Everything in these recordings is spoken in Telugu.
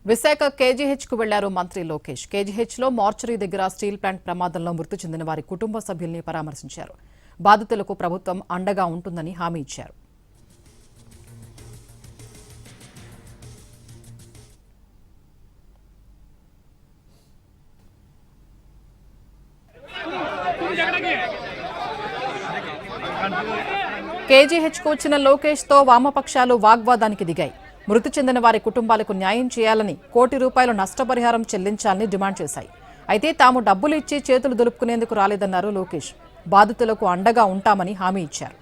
విశాఖ కేజీహెచ్ కు వెళ్లారు మంత్రి లోకేష్. కేజీహెచ్ లో మార్చరీ దగ్గర స్టీల్ ప్లాంట్ ప్రమాదంలో మృతి చెందిన వారి కుటుంబ సభ్యుల్ని పరామర్శించారు. బాధితులకు ప్రభుత్వం అండగా ఉంటుందని హామీ ఇచ్చారు. కేజీహెచ్ కు వచ్చిన లోకేష్ తో వామపక్షాలు వాగ్వాదానికి దిగాయి. మృతి చెందిన వారి కుటుంబాలకు న్యాయం చేయాలని, ₹1 కోటి నష్టపరిహారం చెల్లించాలని డిమాండ్ చేశాయి. అయితే తాము డబ్బులు ఇచ్చి చేతులు దులుపుకునేందుకు రాలేదన్నారు లోకేష్. బాధితులకు అండగా ఉంటామని హామీ ఇచ్చారు.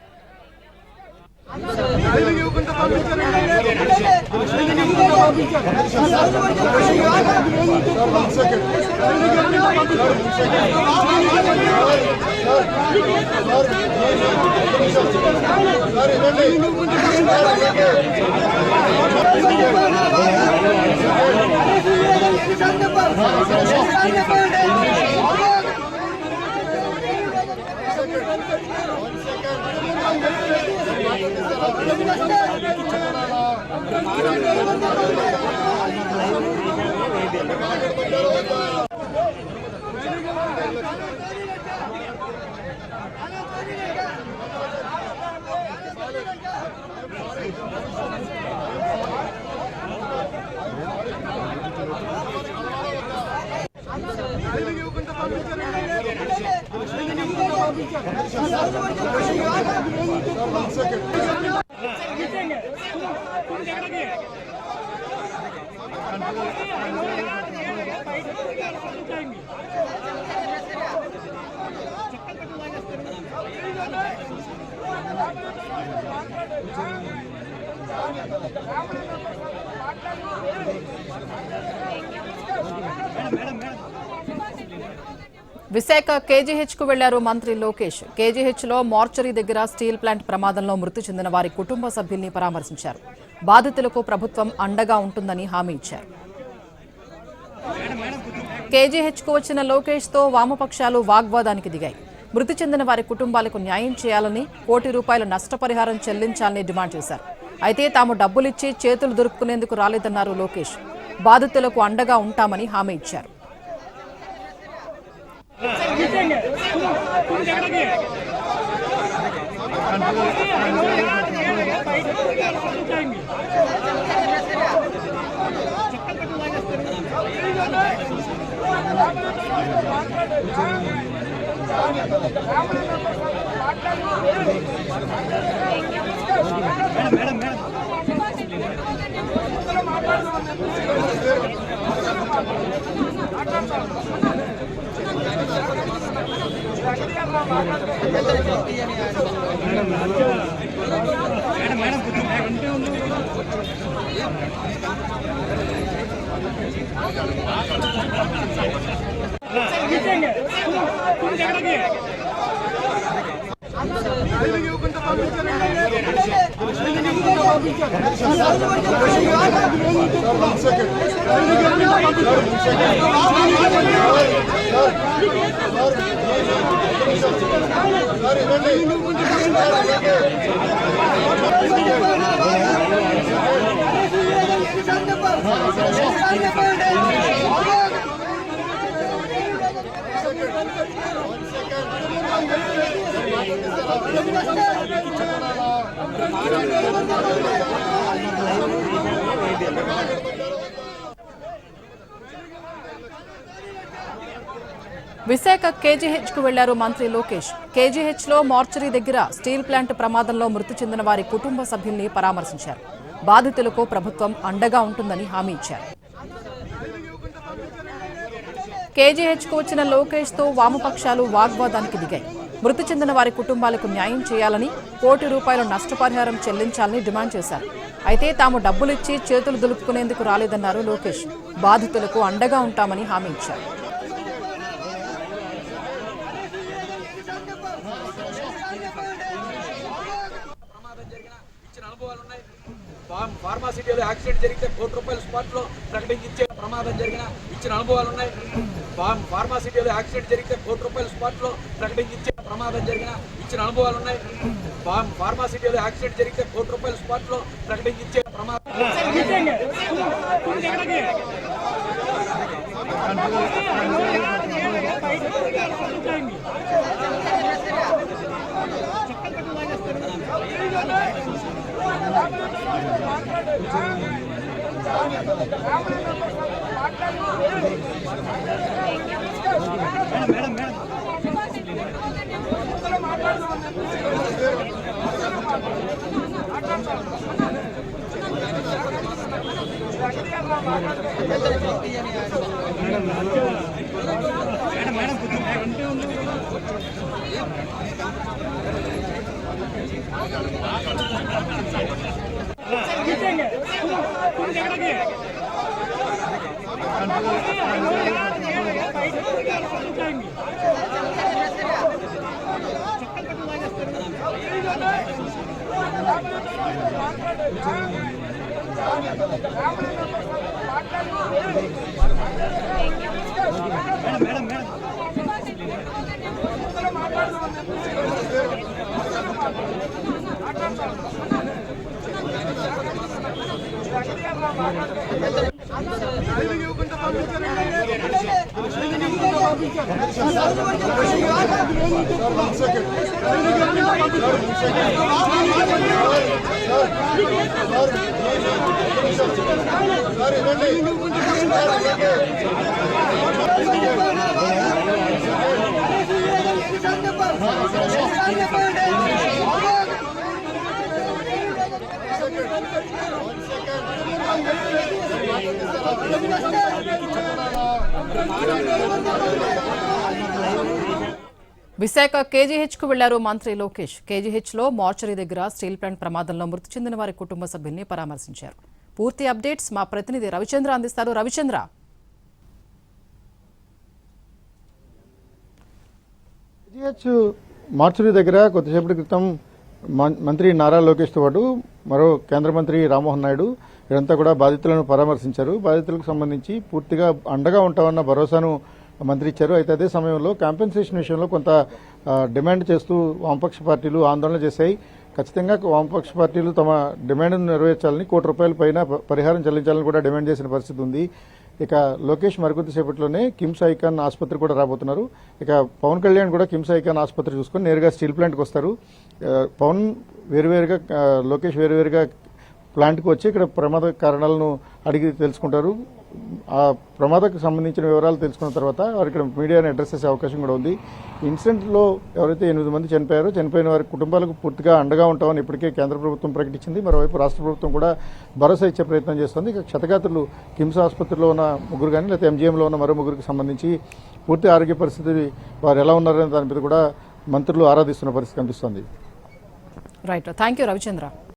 విశాఖ కేజీహెచ్ కు వెళ్లారు మంత్రి లోకేష్. కేజీహెచ్ లో మార్చరీ దగ్గర స్టీల్ ప్లాంట్ ప్రమాదంలో మృతి చెందిన వారి కుటుంబ సభ్యుల్ని పరామర్శించారు. బాధితులకు ప్రభుత్వం అండగా ఉంటుందని హామీ ఇచ్చారు. కేజీహెచ్ కు వచ్చిన లోకేష్ తో వామపక్షాలు వాగ్వాదానికి దిగాయి. మృతి చెందిన వారి కుటుంబాలకు న్యాయం చేయాలని, ₹1 కోటి నష్టపరిహారం చెల్లించాలని డిమాండ్ చేశారు. అయితే తాము డబ్బులిచ్చి చేతులు దులుపుకునేందుకు రాలేదన్నారు లోకేష్. బాధితులకు అండగా ఉంటామని హామీ ఇచ్చారు. విశాఖ కేజీహెచ్ కు వెళ్లారు మంత్రి లోకేష్. కేజీహెచ్ లో మార్చరీ దగ్గర స్టీల్ ప్లాంట్ ప్రమాదంలో మృతి చెందిన వారి కుటుంబ సభ్యుల్ని పరామర్శించారు. బాధితులకు ప్రభుత్వం అండగా ఉంటుందని హామీ ఇచ్చారు. కేజీహెచ్ కు వచ్చిన లోకేష్ తో వామపక్షాలు వాగ్వాదానికి దిగాయి. మృతి చెందిన వారి కుటుంబాలకు న్యాయం చేయాలని, ₹1 కోటి నష్టపరిహారం చెల్లించాలని డిమాండ్ చేశారు. అయితే తాము డబ్బులిచ్చి చేతులు దులుపుకునేందుకు రాలేదన్నారు లోకేష్. బాధితులకు అండగా ఉంటామని హామీ ఇచ్చారు. ఫార్మాసిటీలో యాక్సిడెంట్ జరిగితే ₹1 స్పాట్ లో ప్రకటించే ప్రమాదం జరిగిన ఇచ్చిన అనుభవాలు ఉన్నాయి. ఫార్మాసిటీలో యాక్సిడెంట్ జరిగితే ₹1 స్పాట్ లో ప్రకటించే ప్రమాదం జరిగిన ఇచ్చిన అనుభవాలు ఉన్నాయి. ఫార్మాసిటీలో యాక్సిడెంట్ జరిగితే ₹1 స్పాట్ లో ప్రకటించే ప్రమాదం. విశాఖ కేజీహెచ్ కు వెళ్లారు మంత్రి లోకేష్. కేజీహెచ్ లో మార్చరీ దగ్గర స్టీల్ ప్లాంట్ ప్రమాదంలో మృతి చెందిన వారి కుటుంబ సభ్యుల్ని పరామర్శించారు. పూర్తి అప్డేట్స్ మా ప్రతినిధి రవిచంద్ర అందిస్తారు. రవిచంద్ర, కేజీహెచ్ మార్చరీ దగ్గర కొద్దిసేపటి క్రితం మంత్రి నారా లోకేష్తో పాటు మరో కేంద్ర మంత్రి రామ్మోహన్ నాయుడు వీరంతా కూడా బాధితులను పరామర్శించారు. బాధితులకు సంబంధించి పూర్తిగా అండగా ఉంటామన్న భరోసాను మంత్రి ఇచ్చారు. అయితే అదే సమయంలో కాంపెన్సేషన్ విషయంలో కొంత డిమాండ్ చేస్తూ వామపక్ష పార్టీలు ఆందోళన చేశాయి. ఖచ్చితంగా వామపక్ష పార్టీలు తమ డిమాండ్ను నెరవేర్చాలని ₹1 పైన పరిహారం చెల్లించాలని కూడా డిమాండ్ చేసిన పరిస్థితి ఉంది. ఇక లోకేష్ మరికొద్దిసేపట్లోనే కిమ్స్ ఐకాన్ ఆసుపత్రి కూడా రాబోతున్నారు. ఇక పవన్ కళ్యాణ్ కూడా కిమ్స్ ఐకాన్ ఆసుపత్రి చూసుకొని నేరుగా స్టీల్ ప్లాంట్కి వస్తారు. పవన్ వేరువేరుగా, లోకేష్ వేరువేరుగా ప్లాంట్కి వచ్చి ఇక్కడ ప్రమాద కారణాలను అడిగి తెలుసుకుంటారు. ఆ ప్రమాదకు సంబంధించిన వివరాలు తెలుసుకున్న తర్వాత వారు ఇక్కడ మీడియాని అడ్రస్ చేసే అవకాశం కూడా ఉంది. ఇన్సిడెంట్లో ఎవరైతే 8 మంది చనిపోయారో, చనిపోయిన వారి కుటుంబాలకు పూర్తిగా అండగా ఉంటామని ఇప్పటికే కేంద్ర ప్రభుత్వం ప్రకటించింది. మరోవైపు రాష్ట్ర ప్రభుత్వం కూడా భరోసా ఇచ్చే ప్రయత్నం చేస్తుంది. ఇక క్షతగాత్రులు కిమ్స్ ఆసుపత్రిలో ఉన్న ముగ్గురు కానీ లేకపోతే ఎంజీఎంలో ఉన్న మరో ముగ్గురికి సంబంధించి పూర్తి ఆరోగ్య పరిస్థితి వారు ఎలా ఉన్నారనే దాని మీద కూడా మంత్రులు ఆరాధిస్తున్న పరిస్థితి కనిపిస్తోంది. Right, thank you Ravichandra.